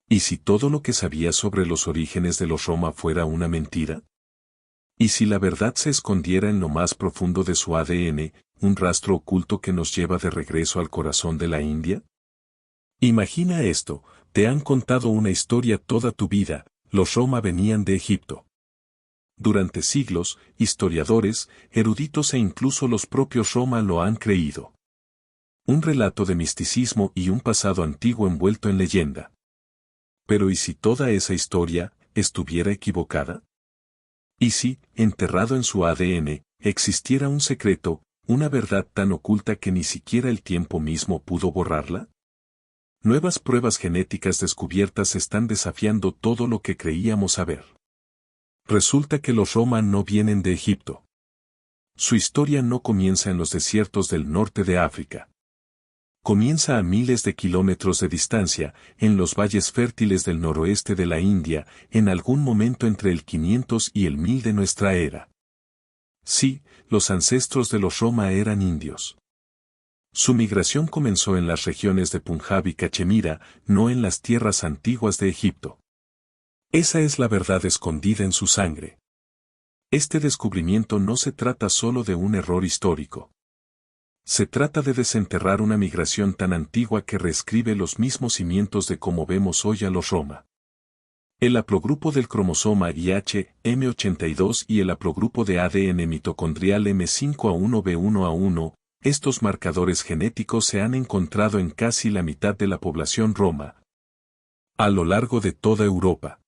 ¿Y si todo lo que sabía sobre los orígenes de los Roma fuera una mentira? ¿Y si la verdad se escondiera en lo más profundo de su ADN, un rastro oculto que nos lleva de regreso al corazón de la India? Imagina esto, te han contado una historia toda tu vida, los Roma venían de Egipto. Durante siglos, historiadores, eruditos e incluso los propios Roma lo han creído. Un relato de misticismo y un pasado antiguo envuelto en leyenda. Pero ¿y si toda esa historia estuviera equivocada? ¿Y si, enterrado en su ADN, existiera un secreto, una verdad tan oculta que ni siquiera el tiempo mismo pudo borrarla? Nuevas pruebas genéticas descubiertas están desafiando todo lo que creíamos saber. Resulta que los Roma no vienen de Egipto. Su historia no comienza en los desiertos del norte de África. Comienza a miles de kilómetros de distancia, en los valles fértiles del noroeste de la India, en algún momento entre el 500 y el 1000 de nuestra era. Sí, los ancestros de los Roma eran indios. Su migración comenzó en las regiones de Punjab y Cachemira, no en las tierras antiguas de Egipto. Esa es la verdad escondida en su sangre. Este descubrimiento no se trata solo de un error histórico. Se trata de desenterrar una migración tan antigua que reescribe los mismos cimientos de cómo vemos hoy a los Roma. El haplogrupo del cromosoma IH, M82 y el haplogrupo de ADN mitocondrial M5A1B1A1, estos marcadores genéticos se han encontrado en casi la mitad de la población Roma. A lo largo de toda Europa.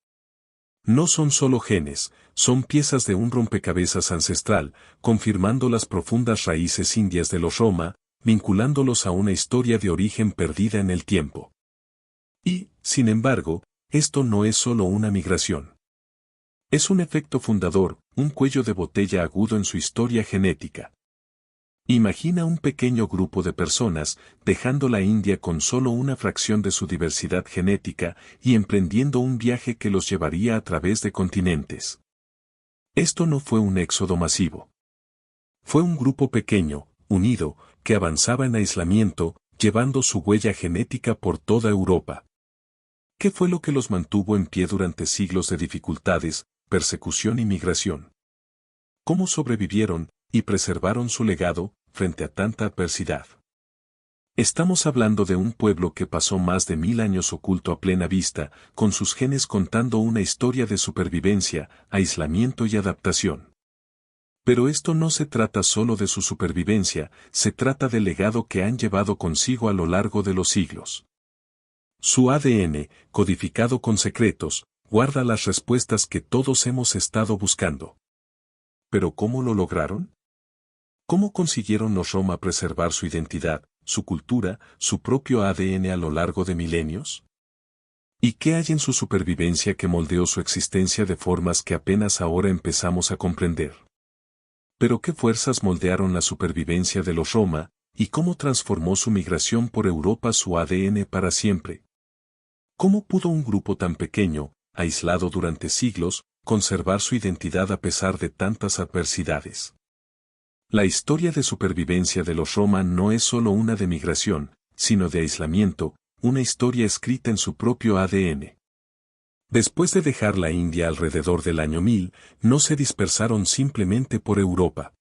No son solo genes, son piezas de un rompecabezas ancestral, confirmando las profundas raíces indias de los Roma, vinculándolos a una historia de origen perdida en el tiempo. Y, sin embargo, esto no es solo una migración. Es un efecto fundador, un cuello de botella agudo en su historia genética. Imagina un pequeño grupo de personas, dejando la India con solo una fracción de su diversidad genética y emprendiendo un viaje que los llevaría a través de continentes. Esto no fue un éxodo masivo. Fue un grupo pequeño, unido, que avanzaba en aislamiento, llevando su huella genética por toda Europa. ¿Qué fue lo que los mantuvo en pie durante siglos de dificultades, persecución y migración? ¿Cómo sobrevivieron y preservaron su legado frente a tanta adversidad? Estamos hablando de un pueblo que pasó más de 1000 años oculto a plena vista, con sus genes contando una historia de supervivencia, aislamiento y adaptación. Pero esto no se trata solo de su supervivencia, se trata del legado que han llevado consigo a lo largo de los siglos. Su ADN, codificado con secretos, guarda las respuestas que todos hemos estado buscando. ¿Pero cómo lo lograron? ¿Cómo consiguieron los Roma preservar su identidad, su cultura, su propio ADN a lo largo de milenios? ¿Y qué hay en su supervivencia que moldeó su existencia de formas que apenas ahora empezamos a comprender? ¿Pero qué fuerzas moldearon la supervivencia de los Roma, y cómo transformó su migración por Europa su ADN para siempre? ¿Cómo pudo un grupo tan pequeño, aislado durante siglos, conservar su identidad a pesar de tantas adversidades? La historia de supervivencia de los Roma no es solo una de migración, sino de aislamiento, una historia escrita en su propio ADN. Después de dejar la India alrededor del año 1000, no se dispersaron simplemente por Europa.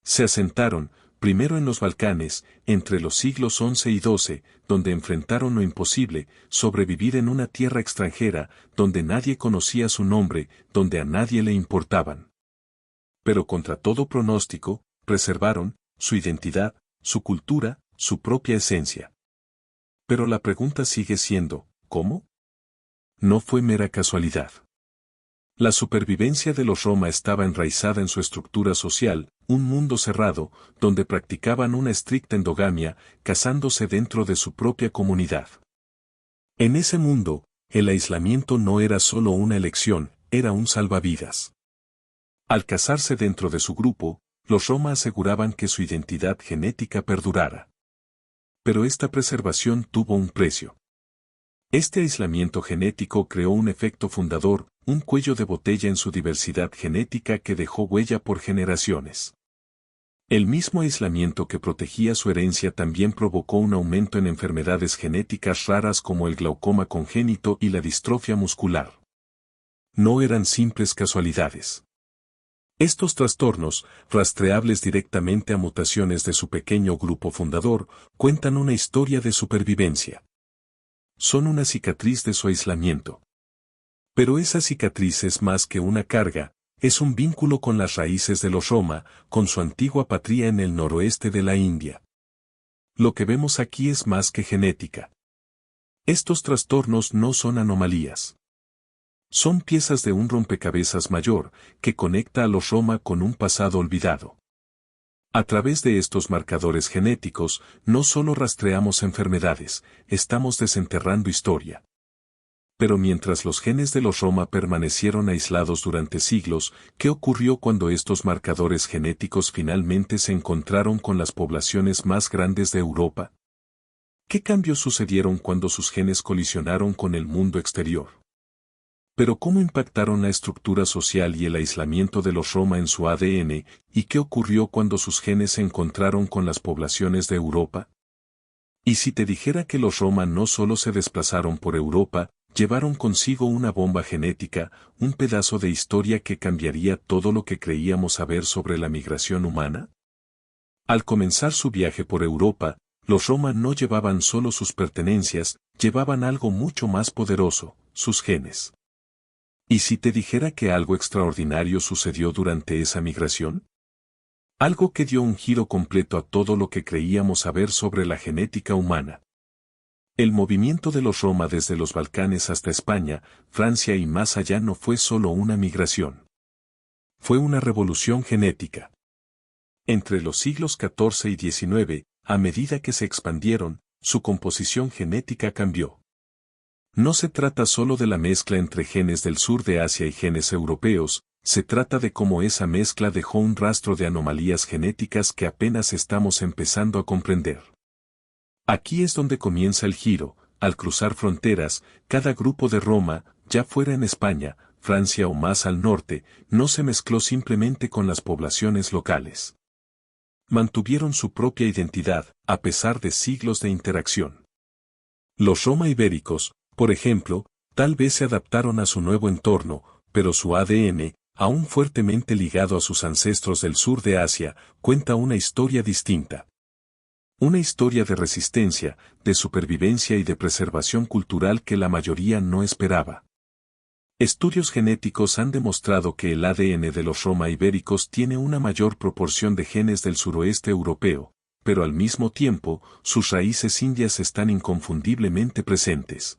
Se asentaron, primero en los Balcanes, entre los siglos XI y XII, donde enfrentaron lo imposible, sobrevivir en una tierra extranjera, donde nadie conocía su nombre, donde a nadie le importaban. Pero contra todo pronóstico, preservaron su identidad, su cultura, su propia esencia. Pero la pregunta sigue siendo, ¿cómo? No fue mera casualidad. La supervivencia de los Roma estaba enraizada en su estructura social, un mundo cerrado, donde practicaban una estricta endogamia, casándose dentro de su propia comunidad. En ese mundo, el aislamiento no era solo una elección, era un salvavidas. Al casarse dentro de su grupo, los Roma aseguraban que su identidad genética perdurara. Pero esta preservación tuvo un precio. Este aislamiento genético creó un efecto fundador, un cuello de botella en su diversidad genética que dejó huella por generaciones. El mismo aislamiento que protegía su herencia también provocó un aumento en enfermedades genéticas raras como el glaucoma congénito y la distrofia muscular. No eran simples casualidades. Estos trastornos, rastreables directamente a mutaciones de su pequeño grupo fundador, cuentan una historia de supervivencia. Son una cicatriz de su aislamiento. Pero esa cicatriz es más que una carga, es un vínculo con las raíces de los Roma, con su antigua patria en el noroeste de la India. Lo que vemos aquí es más que genética. Estos trastornos no son anomalías. Son piezas de un rompecabezas mayor, que conecta a los Roma con un pasado olvidado. A través de estos marcadores genéticos, no solo rastreamos enfermedades, estamos desenterrando historia. Pero mientras los genes de los Roma permanecieron aislados durante siglos, ¿qué ocurrió cuando estos marcadores genéticos finalmente se encontraron con las poblaciones más grandes de Europa? ¿Qué cambios sucedieron cuando sus genes colisionaron con el mundo exterior? Pero ¿cómo impactaron la estructura social y el aislamiento de los Roma en su ADN, y qué ocurrió cuando sus genes se encontraron con las poblaciones de Europa? Y si te dijera que los Roma no solo se desplazaron por Europa, llevaron consigo una bomba genética, un pedazo de historia que cambiaría todo lo que creíamos saber sobre la migración humana? Al comenzar su viaje por Europa, los Roma no llevaban solo sus pertenencias, llevaban algo mucho más poderoso, sus genes. ¿Y si te dijera que algo extraordinario sucedió durante esa migración? Algo que dio un giro completo a todo lo que creíamos saber sobre la genética humana. El movimiento de los Roma desde los Balcanes hasta España, Francia y más allá no fue solo una migración. Fue una revolución genética. Entre los siglos XIV y XIX, a medida que se expandieron, su composición genética cambió. No se trata solo de la mezcla entre genes del sur de Asia y genes europeos, se trata de cómo esa mezcla dejó un rastro de anomalías genéticas que apenas estamos empezando a comprender. Aquí es donde comienza el giro, al cruzar fronteras, cada grupo de Roma, ya fuera en España, Francia o más al norte, no se mezcló simplemente con las poblaciones locales. Mantuvieron su propia identidad, a pesar de siglos de interacción. Los Roma ibéricos, por ejemplo, tal vez se adaptaron a su nuevo entorno, pero su ADN, aún fuertemente ligado a sus ancestros del sur de Asia, cuenta una historia distinta. Una historia de resistencia, de supervivencia y de preservación cultural que la mayoría no esperaba. Estudios genéticos han demostrado que el ADN de los Roma ibéricos tiene una mayor proporción de genes del suroeste europeo, pero al mismo tiempo, sus raíces indias están inconfundiblemente presentes.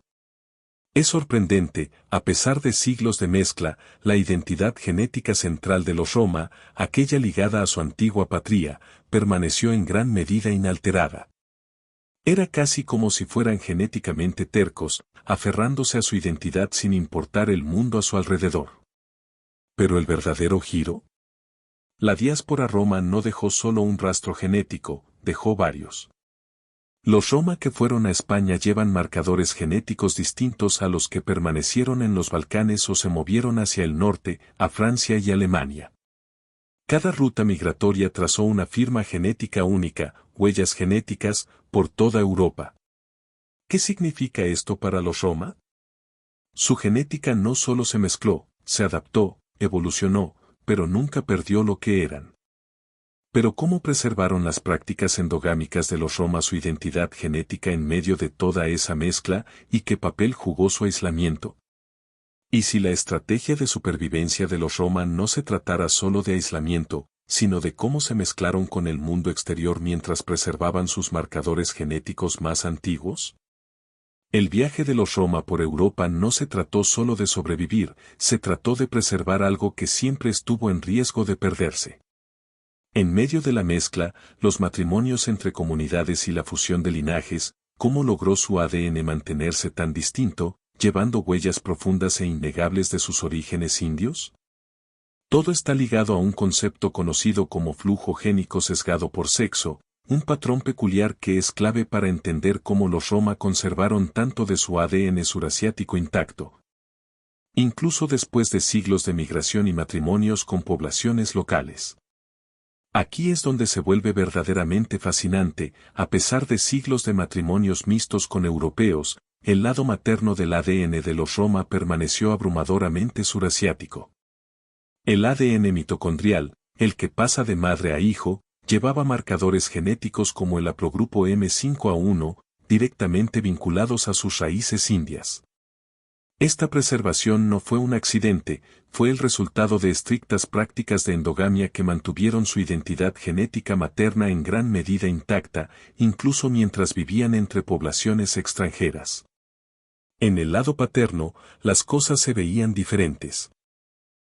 Es sorprendente, a pesar de siglos de mezcla, la identidad genética central de los Roma, aquella ligada a su antigua patria, permaneció en gran medida inalterada. Era casi como si fueran genéticamente tercos, aferrándose a su identidad sin importar el mundo a su alrededor. ¿Pero el verdadero giro? La diáspora Roma no dejó solo un rastro genético, dejó varios. Los Roma que fueron a España llevan marcadores genéticos distintos a los que permanecieron en los Balcanes o se movieron hacia el norte, a Francia y Alemania. Cada ruta migratoria trazó una firma genética única, huellas genéticas, por toda Europa. ¿Qué significa esto para los Roma? Su genética no solo se mezcló, se adaptó, evolucionó, pero nunca perdió lo que eran. Pero ¿cómo preservaron las prácticas endogámicas de los Roma su identidad genética en medio de toda esa mezcla, y qué papel jugó su aislamiento? ¿Y si la estrategia de supervivencia de los Roma no se tratara solo de aislamiento, sino de cómo se mezclaron con el mundo exterior mientras preservaban sus marcadores genéticos más antiguos? El viaje de los Roma por Europa no se trató solo de sobrevivir, se trató de preservar algo que siempre estuvo en riesgo de perderse. En medio de la mezcla, los matrimonios entre comunidades y la fusión de linajes, ¿cómo logró su ADN mantenerse tan distinto, llevando huellas profundas e innegables de sus orígenes indios? Todo está ligado a un concepto conocido como flujo génico sesgado por sexo, un patrón peculiar que es clave para entender cómo los Roma conservaron tanto de su ADN surasiático intacto. Incluso después de siglos de migración y matrimonios con poblaciones locales. Aquí es donde se vuelve verdaderamente fascinante, a pesar de siglos de matrimonios mixtos con europeos, el lado materno del ADN de los Roma permaneció abrumadoramente surasiático. El ADN mitocondrial, el que pasa de madre a hijo, llevaba marcadores genéticos como el haplogrupo M5A1, directamente vinculados a sus raíces indias. Esta preservación no fue un accidente, fue el resultado de estrictas prácticas de endogamia que mantuvieron su identidad genética materna en gran medida intacta, incluso mientras vivían entre poblaciones extranjeras. En el lado paterno, las cosas se veían diferentes.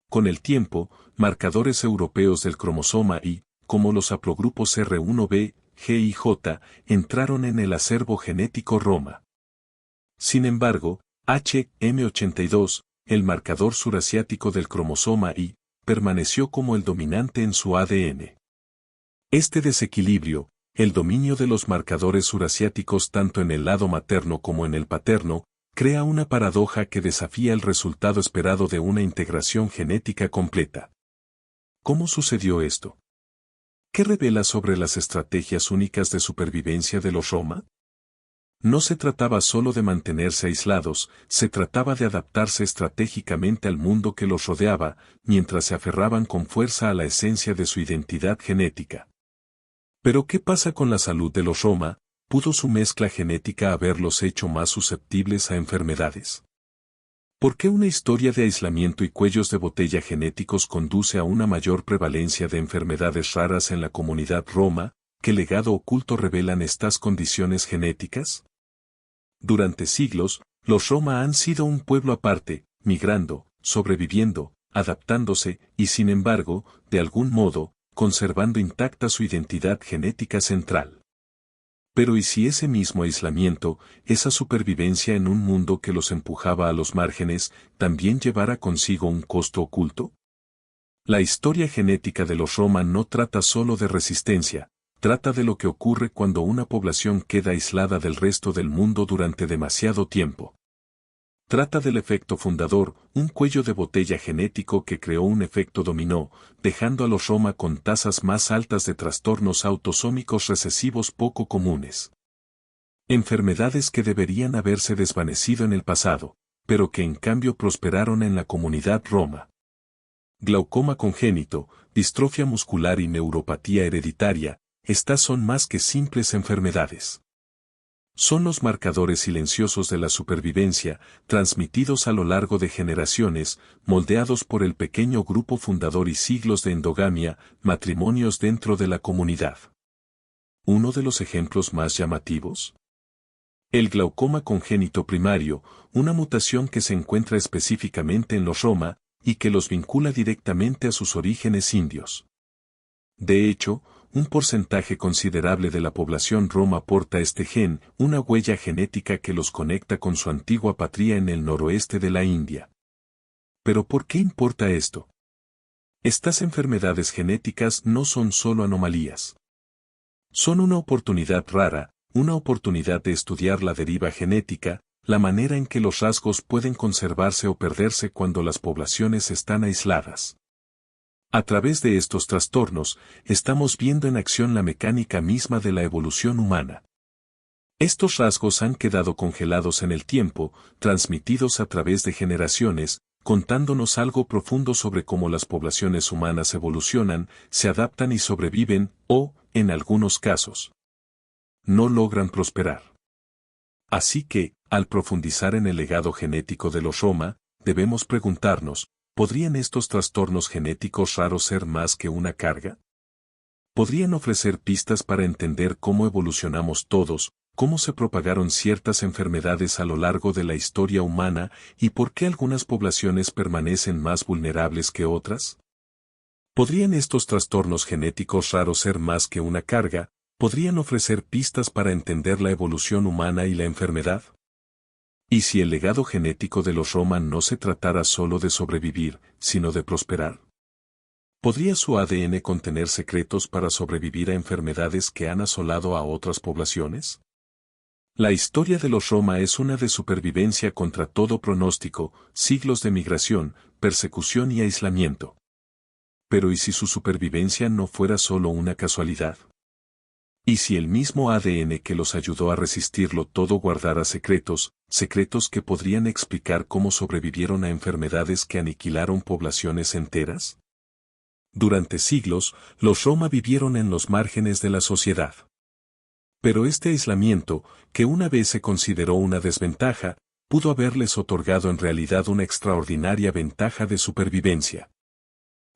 Con el tiempo, marcadores europeos del cromosoma Y, como los haplogrupos R1b, G y J, entraron en el acervo genético Roma. Sin embargo, M82, el marcador surasiático del cromosoma Y, permaneció como el dominante en su ADN. Este desequilibrio, el dominio de los marcadores surasiáticos tanto en el lado materno como en el paterno, crea una paradoja que desafía el resultado esperado de una integración genética completa. ¿Cómo sucedió esto? ¿Qué revela sobre las estrategias únicas de supervivencia de los Roma? No se trataba solo de mantenerse aislados, se trataba de adaptarse estratégicamente al mundo que los rodeaba, mientras se aferraban con fuerza a la esencia de su identidad genética. Pero ¿qué pasa con la salud de los Roma? ¿Pudo su mezcla genética haberlos hecho más susceptibles a enfermedades? ¿Por qué una historia de aislamiento y cuellos de botella genéticos conduce a una mayor prevalencia de enfermedades raras en la comunidad Roma? ¿Qué legado oculto revelan estas condiciones genéticas? Durante siglos, los Roma han sido un pueblo aparte, migrando, sobreviviendo, adaptándose y sin embargo, de algún modo, conservando intacta su identidad genética central. Pero ¿y si ese mismo aislamiento, esa supervivencia en un mundo que los empujaba a los márgenes, también llevara consigo un costo oculto? La historia genética de los Roma no trata solo de resistencia, trata de lo que ocurre cuando una población queda aislada del resto del mundo durante demasiado tiempo. Trata del efecto fundador, un cuello de botella genético que creó un efecto dominó, dejando a los Roma con tasas más altas de trastornos autosómicos recesivos poco comunes. Enfermedades que deberían haberse desvanecido en el pasado, pero que en cambio prosperaron en la comunidad Roma. Glaucoma congénito, distrofia muscular y neuropatía hereditaria, estas son más que simples enfermedades. Son los marcadores silenciosos de la supervivencia, transmitidos a lo largo de generaciones, moldeados por el pequeño grupo fundador y siglos de endogamia, matrimonios dentro de la comunidad. ¿Uno de los ejemplos más llamativos? El glaucoma congénito primario, una mutación que se encuentra específicamente en los Roma, y que los vincula directamente a sus orígenes indios. De hecho, un porcentaje considerable de la población Roma porta este gen, una huella genética que los conecta con su antigua patria en el noroeste de la India. ¿Pero por qué importa esto? Estas enfermedades genéticas no son solo anomalías. Son una oportunidad rara, una oportunidad de estudiar la deriva genética, la manera en que los rasgos pueden conservarse o perderse cuando las poblaciones están aisladas. A través de estos trastornos, estamos viendo en acción la mecánica misma de la evolución humana. Estos rasgos han quedado congelados en el tiempo, transmitidos a través de generaciones, contándonos algo profundo sobre cómo las poblaciones humanas evolucionan, se adaptan y sobreviven, o, en algunos casos, no logran prosperar. Así que, al profundizar en el legado genético de los Roma, debemos preguntarnos, ¿podrían estos trastornos genéticos raros ser más que una carga? ¿Podrían ofrecer pistas para entender cómo evolucionamos todos, cómo se propagaron ciertas enfermedades a lo largo de la historia humana y por qué algunas poblaciones permanecen más vulnerables que otras? ¿Podrían estos trastornos genéticos raros ser más que una carga? ¿Podrían ofrecer pistas para entender la evolución humana y la enfermedad? ¿Y si el legado genético de los Roma no se tratara solo de sobrevivir, sino de prosperar? ¿Podría su ADN contener secretos para sobrevivir a enfermedades que han asolado a otras poblaciones? La historia de los Roma es una de supervivencia contra todo pronóstico, siglos de migración, persecución y aislamiento. Pero ¿y si su supervivencia no fuera solo una casualidad? ¿Y si el mismo ADN que los ayudó a resistirlo todo guardara secretos, secretos que podrían explicar cómo sobrevivieron a enfermedades que aniquilaron poblaciones enteras? Durante siglos, los Roma vivieron en los márgenes de la sociedad. Pero este aislamiento, que una vez se consideró una desventaja, pudo haberles otorgado en realidad una extraordinaria ventaja de supervivencia.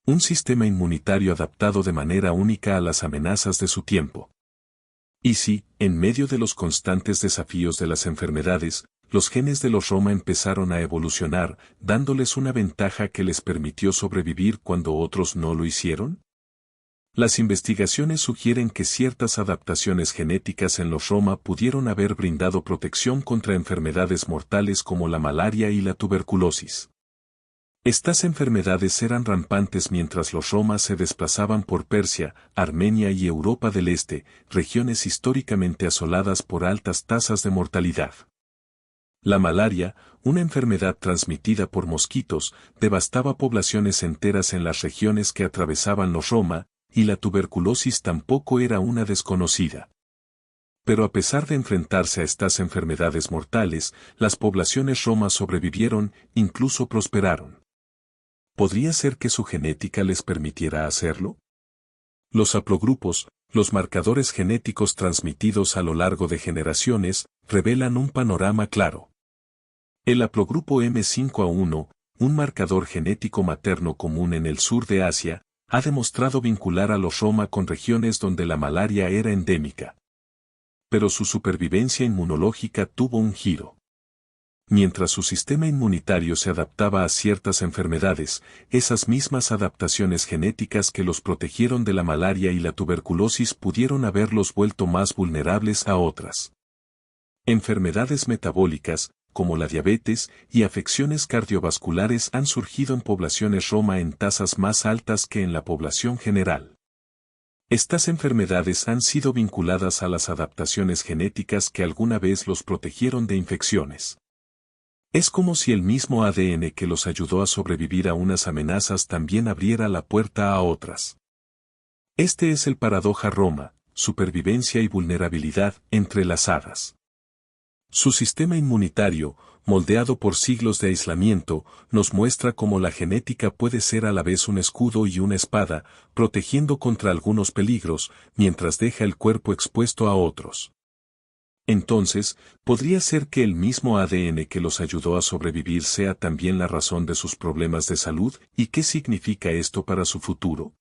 Un sistema inmunitario adaptado de manera única a las amenazas de su tiempo. Y si, en medio de los constantes desafíos de las enfermedades, los genes de los Roma empezaron a evolucionar, dándoles una ventaja que les permitió sobrevivir cuando otros no lo hicieron? Las investigaciones sugieren que ciertas adaptaciones genéticas en los Roma pudieron haber brindado protección contra enfermedades mortales como la malaria y la tuberculosis. Estas enfermedades eran rampantes mientras los Roma se desplazaban por Persia, Armenia y Europa del Este, regiones históricamente asoladas por altas tasas de mortalidad. La malaria, una enfermedad transmitida por mosquitos, devastaba poblaciones enteras en las regiones que atravesaban los Roma, y la tuberculosis tampoco era una desconocida. Pero a pesar de enfrentarse a estas enfermedades mortales, las poblaciones Roma sobrevivieron, incluso prosperaron. ¿Podría ser que su genética les permitiera hacerlo? Los haplogrupos, los marcadores genéticos transmitidos a lo largo de generaciones, revelan un panorama claro. El haplogrupo M5A1, un marcador genético materno común en el sur de Asia, ha demostrado vincular a los Roma con regiones donde la malaria era endémica. Pero su supervivencia inmunológica tuvo un giro. Mientras su sistema inmunitario se adaptaba a ciertas enfermedades, esas mismas adaptaciones genéticas que los protegieron de la malaria y la tuberculosis pudieron haberlos vuelto más vulnerables a otras. Enfermedades metabólicas, como la diabetes y afecciones cardiovasculares han surgido en poblaciones Roma en tasas más altas que en la población general. Estas enfermedades han sido vinculadas a las adaptaciones genéticas que alguna vez los protegieron de infecciones. Es como si el mismo ADN que los ayudó a sobrevivir a unas amenazas también abriera la puerta a otras. Este es el paradoja Roma, supervivencia y vulnerabilidad entrelazadas. Su sistema inmunitario, moldeado por siglos de aislamiento, nos muestra cómo la genética puede ser a la vez un escudo y una espada, protegiendo contra algunos peligros, mientras deja el cuerpo expuesto a otros. Entonces, ¿podría ser que el mismo ADN que los ayudó a sobrevivir sea también la razón de sus problemas de salud? ¿Y qué significa esto para su futuro?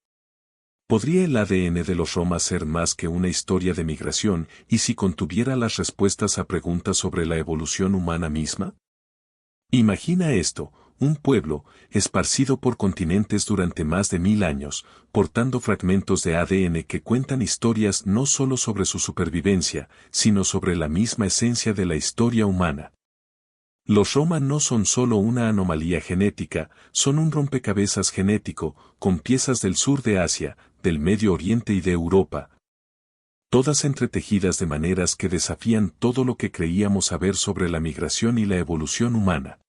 ¿Podría el ADN de los Roma ser más que una historia de migración y si contuviera las respuestas a preguntas sobre la evolución humana misma? Imagina esto, un pueblo, esparcido por continentes durante más de 1000 años, portando fragmentos de ADN que cuentan historias no solo sobre su supervivencia, sino sobre la misma esencia de la historia humana. Los Roma no son solo una anomalía genética, son un rompecabezas genético, con piezas del sur de Asia, del Medio Oriente y de Europa, todas entretejidas de maneras que desafían todo lo que creíamos saber sobre la migración y la evolución humana.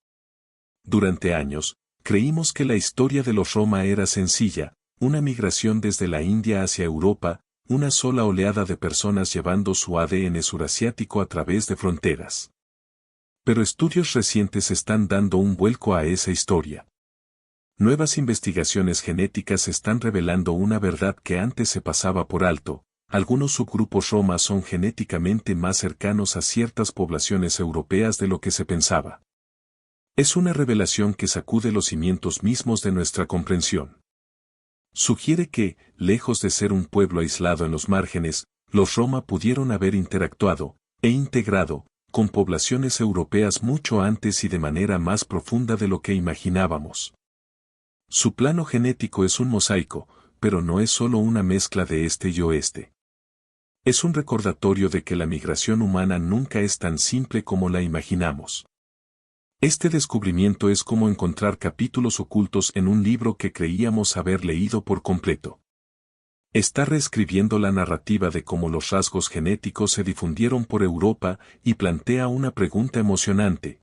Durante años, creímos que la historia de los Roma era sencilla, una migración desde la India hacia Europa, una sola oleada de personas llevando su ADN surasiático a través de fronteras. Pero estudios recientes están dando un vuelco a esa historia. Nuevas investigaciones genéticas están revelando una verdad que antes se pasaba por alto. Algunos subgrupos Roma son genéticamente más cercanos a ciertas poblaciones europeas de lo que se pensaba. Es una revelación que sacude los cimientos mismos de nuestra comprensión. Sugiere que, lejos de ser un pueblo aislado en los márgenes, los Roma pudieron haber interactuado, e integrado, con poblaciones europeas mucho antes y de manera más profunda de lo que imaginábamos. Su plano genético es un mosaico, pero no es solo una mezcla de este y oeste. Es un recordatorio de que la migración humana nunca es tan simple como la imaginamos. Este descubrimiento es como encontrar capítulos ocultos en un libro que creíamos haber leído por completo. Está reescribiendo la narrativa de cómo los rasgos genéticos se difundieron por Europa y plantea una pregunta emocionante.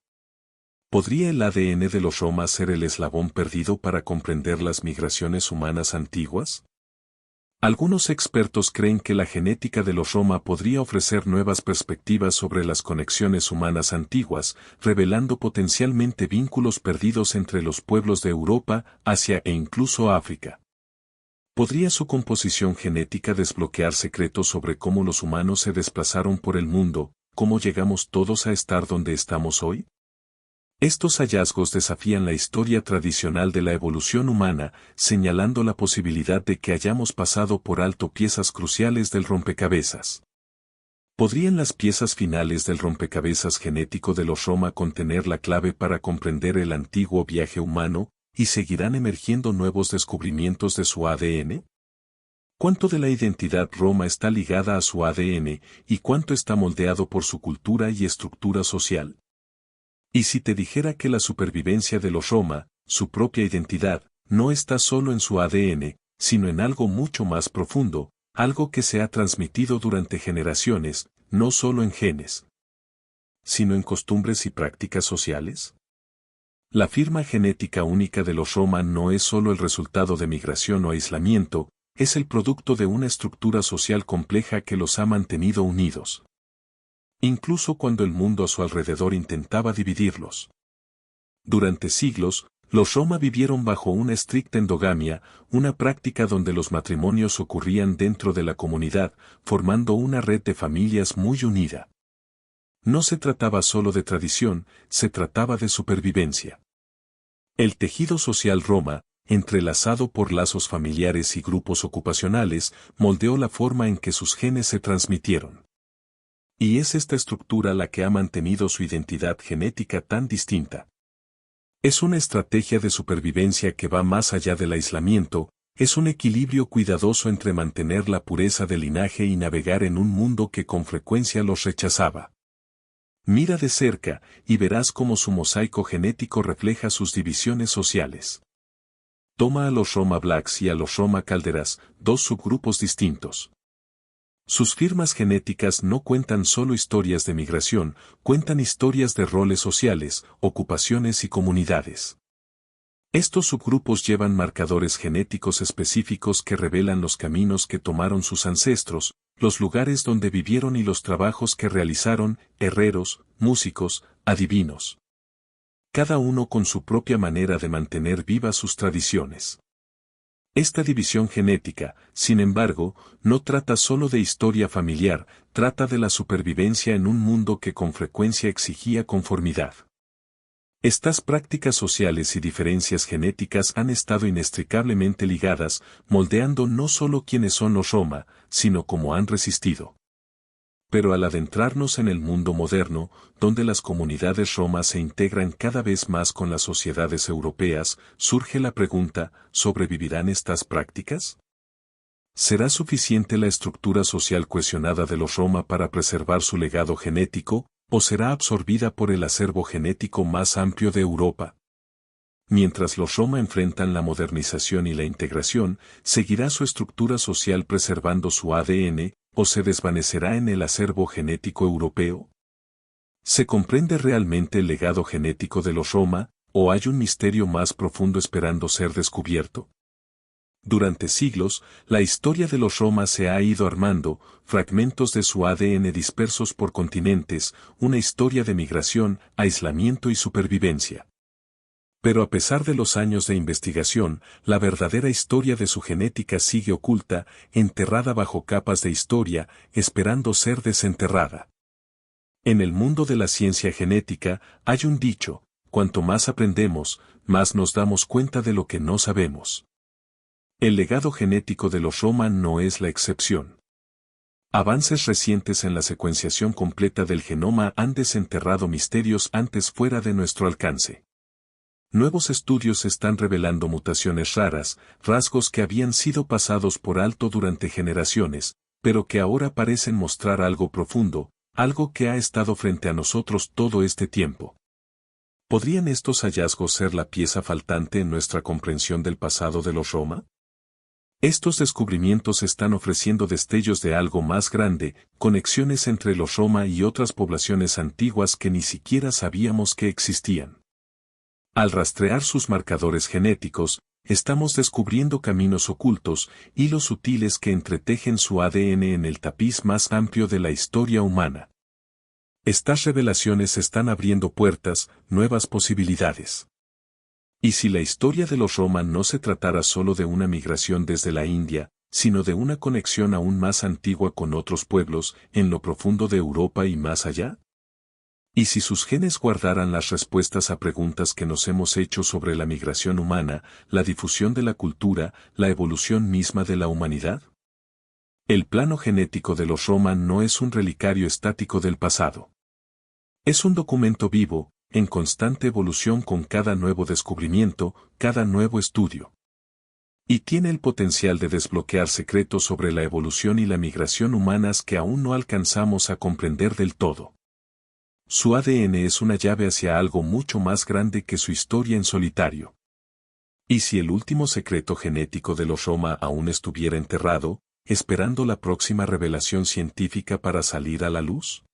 ¿Podría el ADN de los Roma ser el eslabón perdido para comprender las migraciones humanas antiguas? Algunos expertos creen que la genética de los Roma podría ofrecer nuevas perspectivas sobre las conexiones humanas antiguas, revelando potencialmente vínculos perdidos entre los pueblos de Europa, Asia e incluso África. ¿Podría su composición genética desbloquear secretos sobre cómo los humanos se desplazaron por el mundo, cómo llegamos todos a estar donde estamos hoy? Estos hallazgos desafían la historia tradicional de la evolución humana, señalando la posibilidad de que hayamos pasado por alto piezas cruciales del rompecabezas. ¿Podrían las piezas finales del rompecabezas genético de los Roma contener la clave para comprender el antiguo viaje humano, y seguirán emergiendo nuevos descubrimientos de su ADN? ¿Cuánto de la identidad Roma está ligada a su ADN, y cuánto está moldeado por su cultura y estructura social? Y si te dijera que la supervivencia de los Roma, su propia identidad, no está solo en su ADN, sino en algo mucho más profundo, algo que se ha transmitido durante generaciones, no solo en genes, sino en costumbres y prácticas sociales? La firma genética única de los Roma no es solo el resultado de migración o aislamiento, es el producto de una estructura social compleja que los ha mantenido unidos, incluso cuando el mundo a su alrededor intentaba dividirlos. Durante siglos, los Roma vivieron bajo una estricta endogamia, una práctica donde los matrimonios ocurrían dentro de la comunidad, formando una red de familias muy unida. No se trataba solo de tradición, se trataba de supervivencia. El tejido social Roma, entrelazado por lazos familiares y grupos ocupacionales, moldeó la forma en que sus genes se transmitieron. Y es esta estructura la que ha mantenido su identidad genética tan distinta. Es una estrategia de supervivencia que va más allá del aislamiento, es un equilibrio cuidadoso entre mantener la pureza del linaje y navegar en un mundo que con frecuencia los rechazaba. Mira de cerca, y verás cómo su mosaico genético refleja sus divisiones sociales. Toma a los Roma Blacks y a los Roma Calderas, dos subgrupos distintos. Sus firmas genéticas no cuentan solo historias de migración, cuentan historias de roles sociales, ocupaciones y comunidades. Estos subgrupos llevan marcadores genéticos específicos que revelan los caminos que tomaron sus ancestros, los lugares donde vivieron y los trabajos que realizaron, herreros, músicos, adivinos. Cada uno con su propia manera de mantener vivas sus tradiciones. Esta división genética, sin embargo, no trata solo de historia familiar, trata de la supervivencia en un mundo que con frecuencia exigía conformidad. Estas prácticas sociales y diferencias genéticas han estado inextricablemente ligadas, moldeando no solo quiénes son los Roma, sino cómo han resistido. Pero al adentrarnos en el mundo moderno, donde las comunidades Roma se integran cada vez más con las sociedades europeas, surge la pregunta, ¿sobrevivirán estas prácticas? ¿Será suficiente la estructura social cohesionada de los Roma para preservar su legado genético, o será absorbida por el acervo genético más amplio de Europa? Mientras los Roma enfrentan la modernización y la integración, ¿seguirá su estructura social preservando su ADN, o se desvanecerá en el acervo genético europeo? ¿Se comprende realmente el legado genético de los Roma, o hay un misterio más profundo esperando ser descubierto? Durante siglos, la historia de los Roma se ha ido armando, fragmentos de su ADN dispersos por continentes, una historia de migración, aislamiento y supervivencia. Pero a pesar de los años de investigación, la verdadera historia de su genética sigue oculta, enterrada bajo capas de historia, esperando ser desenterrada. En el mundo de la ciencia genética, hay un dicho: cuanto más aprendemos, más nos damos cuenta de lo que no sabemos. El legado genético de los Roma no es la excepción. Avances recientes en la secuenciación completa del genoma han desenterrado misterios antes fuera de nuestro alcance. Nuevos estudios están revelando mutaciones raras, rasgos que habían sido pasados por alto durante generaciones, pero que ahora parecen mostrar algo profundo, algo que ha estado frente a nosotros todo este tiempo. ¿Podrían estos hallazgos ser la pieza faltante en nuestra comprensión del pasado de los Roma? Estos descubrimientos están ofreciendo destellos de algo más grande, conexiones entre los Roma y otras poblaciones antiguas que ni siquiera sabíamos que existían. Al rastrear sus marcadores genéticos, estamos descubriendo caminos ocultos, hilos sutiles que entretejen su ADN en el tapiz más amplio de la historia humana. Estas revelaciones están abriendo puertas, nuevas posibilidades. Y si la historia de los Roma no se tratara solo de una migración desde la India, sino de una conexión aún más antigua con otros pueblos, en lo profundo de Europa y más allá? ¿Y si sus genes guardaran las respuestas a preguntas que nos hemos hecho sobre la migración humana, la difusión de la cultura, la evolución misma de la humanidad? El plano genético de los Roma no es un relicario estático del pasado. Es un documento vivo, en constante evolución con cada nuevo descubrimiento, cada nuevo estudio. Y tiene el potencial de desbloquear secretos sobre la evolución y la migración humanas que aún no alcanzamos a comprender del todo. Su ADN es una llave hacia algo mucho más grande que su historia en solitario. ¿Y si el último secreto genético de los Roma aún estuviera enterrado, esperando la próxima revelación científica para salir a la luz?